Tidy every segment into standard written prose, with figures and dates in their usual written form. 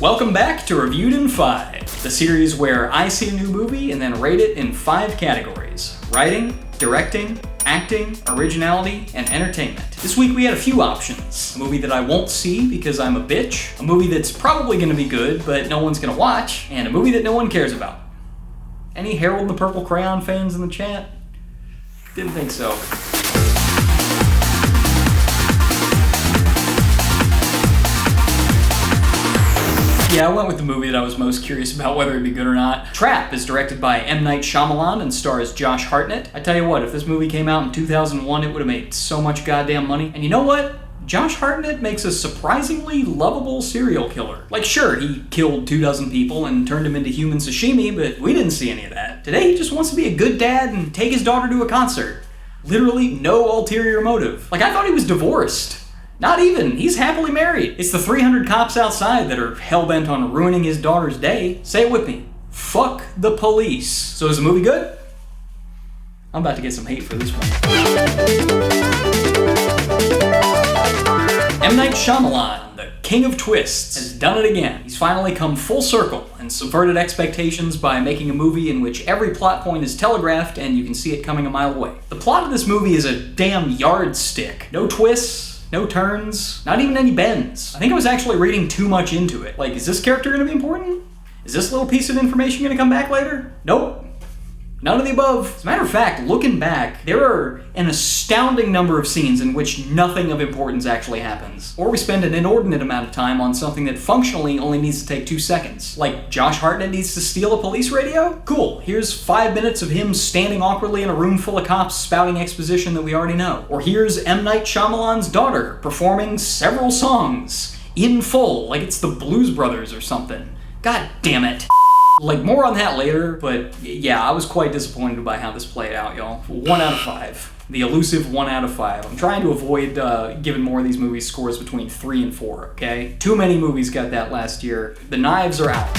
Welcome back to Reviewed in 5, the series where I see a new movie and then rate it in 5 categories: writing, directing, acting, originality, and entertainment. This week we had a few options. A movie that I won't see because I'm a bitch, a movie that's probably gonna be good but no one's gonna watch, and a movie that no one cares about. Any Harold and the Purple Crayon fans in the chat? Didn't think so. Yeah, I went with the movie that I was most curious about whether it'd be good or not. Trap is directed by M. Night Shyamalan and stars Josh Hartnett. I tell you what, if this movie came out in 2001, it would have made so much goddamn money. And you know what? Josh Hartnett makes a surprisingly lovable serial killer. Like, sure, he killed 24 people and turned them into human sashimi, but we didn't see any of that. Today, he just wants to be a good dad and take his daughter to a concert. Literally no ulterior motive. Like, I thought he was divorced. Not even. He's happily married. It's the 300 cops outside that are hell-bent on ruining his daughter's day. Say it with me. Fuck the police. So is the movie good? I'm about to get some hate for this one. M. Night Shyamalan, the king of twists, has done it again. He's finally come full circle and subverted expectations by making a movie in which every plot point is telegraphed and you can see it coming a mile away. The plot of this movie is a damn yardstick. No twists. No turns, not even any bends. I think I was actually reading too much into it. Like, is this character gonna be important? Is this little piece of information gonna come back later? Nope. None of the above. As a matter of fact, looking back, there are an astounding number of scenes in which nothing of importance actually happens. Or we spend an inordinate amount of time on something that functionally only needs to take 2 seconds. Like, Josh Hartnett needs to steal a police radio? Cool, here's 5 minutes of him standing awkwardly in a room full of cops spouting exposition that we already know. Or here's M. Night Shyamalan's daughter performing several songs in full, like it's the Blues Brothers or something. God damn it. Like, more on that later, but yeah, I was quite disappointed by how this played out, y'all. 1 out of 5. The elusive 1 out of 5. I'm trying to avoid giving more of these movies scores between 3 and 4, okay? Too many movies got that last year. The knives are out.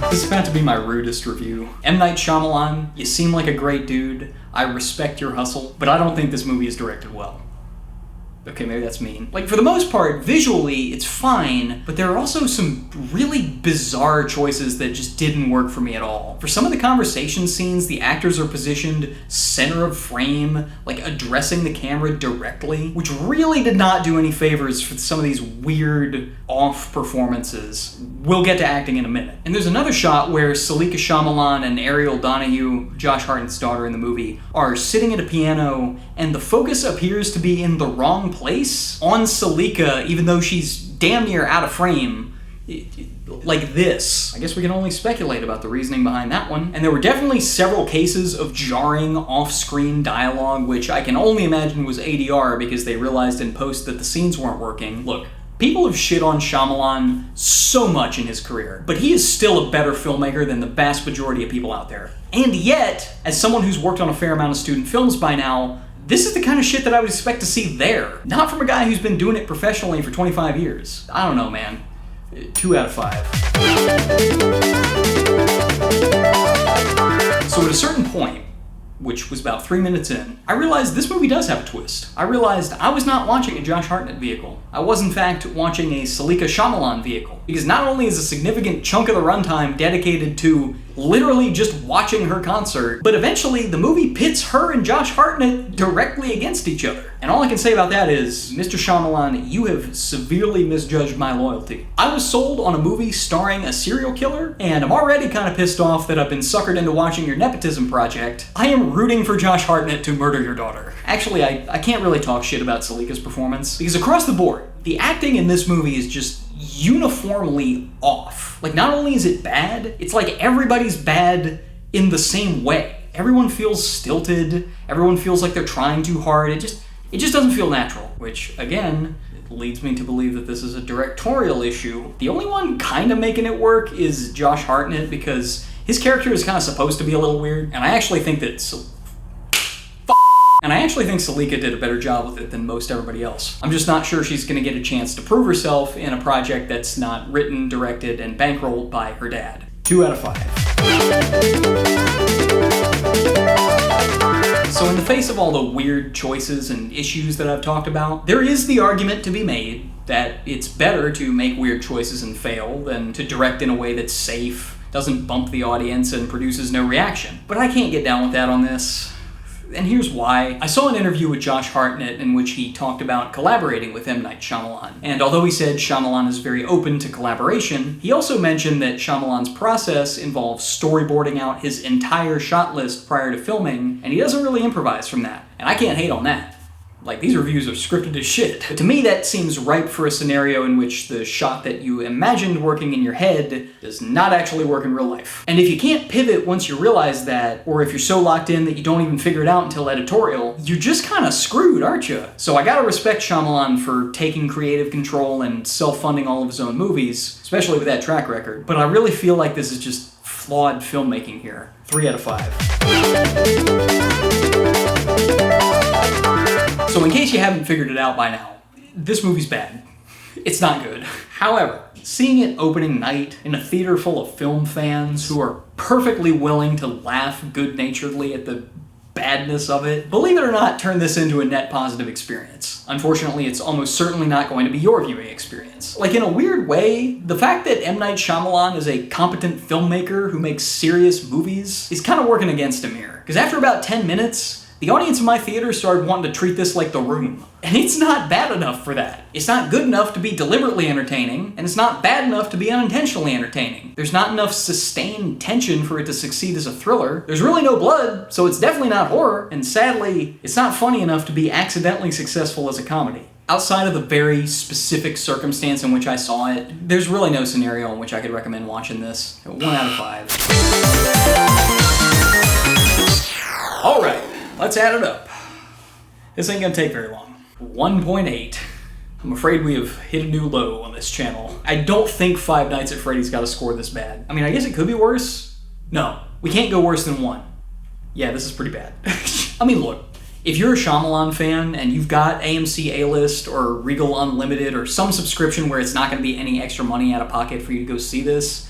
This is about to be my rudest review. M. Night Shyamalan, you seem like a great dude. I respect your hustle, but I don't think this movie is directed well. Okay, maybe that's mean. Like, for the most part, visually, it's fine, but there are also some really bizarre choices that just didn't work for me at all. For some of the conversation scenes, the actors are positioned center of frame, like addressing the camera directly, which really did not do any favors for some of these weird, off performances. We'll get to acting in a minute. And there's another shot where Salika Shyamalan and Ariel Donahue, Josh Hartnett's daughter in the movie, are sitting at a piano, and the focus appears to be in the wrong place on Salika, even though she's damn near out of frame, like this. I guess we can only speculate about the reasoning behind that one. And there were definitely several cases of jarring off-screen dialogue, which I can only imagine was ADR because they realized in post that the scenes weren't working. Look, people have shit on Shyamalan so much in his career, but he is still a better filmmaker than the vast majority of people out there. And yet, as someone who's worked on a fair amount of student films by now, this is the kind of shit that I would expect to see there. Not from a guy who's been doing it professionally for 25 years. I don't know, man. 2 out of 5. So at a certain point, which was about 3 minutes in, I realized this movie does have a twist. I realized I was not watching a Josh Hartnett vehicle. I was, in fact, watching a Salika Shyamalan vehicle. Because not only is a significant chunk of the runtime dedicated to literally just watching her concert, but eventually the movie pits her and Josh Hartnett directly against each other. And all I can say about that is, Mr. Shyamalan, you have severely misjudged my loyalty. I was sold on a movie starring a serial killer, and I'm already kind of pissed off that I've been suckered into watching your nepotism project. I am rooting for Josh Hartnett to murder your daughter. Actually, I can't really talk shit about Salika's performance, because across the board, the acting in this movie is just uniformly off. Like, not only is it bad, it's like everybody's bad in the same way. Everyone feels stilted, everyone feels like they're trying too hard, it just doesn't feel natural. Which, again, it leads me to believe that this is a directorial issue. The only one kind of making it work is Josh Hartnett, because his character is kind of supposed to be a little weird, and I actually think that Salika did a better job with it than most everybody else. I'm just not sure she's gonna get a chance to prove herself in a project that's not written, directed, and bankrolled by her dad. 2 out of 5. So in the face of all the weird choices and issues that I've talked about, there is the argument to be made that it's better to make weird choices and fail than to direct in a way that's safe, doesn't bump the audience, and produces no reaction. But I can't get down with that on this. And here's why. I saw an interview with Josh Hartnett in which he talked about collaborating with M. Night Shyamalan. And although he said Shyamalan is very open to collaboration, he also mentioned that Shyamalan's process involves storyboarding out his entire shot list prior to filming, and he doesn't really improvise from that. And I can't hate on that. Like, these reviews are scripted as shit. But to me, that seems ripe for a scenario in which the shot that you imagined working in your head does not actually work in real life. And if you can't pivot once you realize that, or if you're so locked in that you don't even figure it out until editorial, you're just kind of screwed, aren't you? So I gotta respect Shyamalan for taking creative control and self-funding all of his own movies, especially with that track record. But I really feel like this is just flawed filmmaking here. 3 out of 5. So in case you haven't figured it out by now, this movie's bad. It's not good. However, seeing it opening night in a theater full of film fans who are perfectly willing to laugh good-naturedly at the badness of it, believe it or not, turned this into a net positive experience. Unfortunately, it's almost certainly not going to be your viewing experience. Like, in a weird way, the fact that M. Night Shyamalan is a competent filmmaker who makes serious movies is kind of working against him here. Because after about 10 minutes, the audience in my theater started wanting to treat this like The Room. And it's not bad enough for that. It's not good enough to be deliberately entertaining, and it's not bad enough to be unintentionally entertaining. There's not enough sustained tension for it to succeed as a thriller. There's really no blood, so it's definitely not horror, and sadly, it's not funny enough to be accidentally successful as a comedy. Outside of the very specific circumstance in which I saw it, there's really no scenario in which I could recommend watching this. 1 out of 5. Alright. Let's add it up. This ain't gonna take very long. 1.8. I'm afraid we have hit a new low on this channel. I don't think Five Nights at Freddy's got a score this bad. I mean, I guess it could be worse. No, we can't go worse than 1. Yeah, this is pretty bad. I mean, look, if you're a Shyamalan fan and you've got AMC A-List or Regal Unlimited or some subscription where it's not gonna be any extra money out of pocket for you to go see this,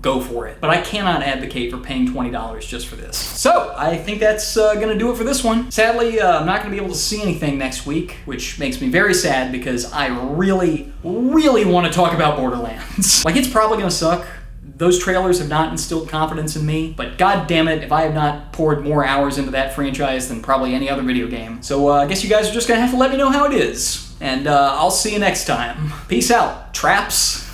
go for it. But I cannot advocate for paying $20 just for this. So, I think that's gonna do it for this one. Sadly, I'm not gonna be able to see anything next week, which makes me very sad because I really, really want to talk about Borderlands. Like, it's probably gonna suck. Those trailers have not instilled confidence in me, but god damn it if I have not poured more hours into that franchise than probably any other video game. So I guess you guys are just gonna have to let me know how it is. And I'll see you next time. Peace out, traps.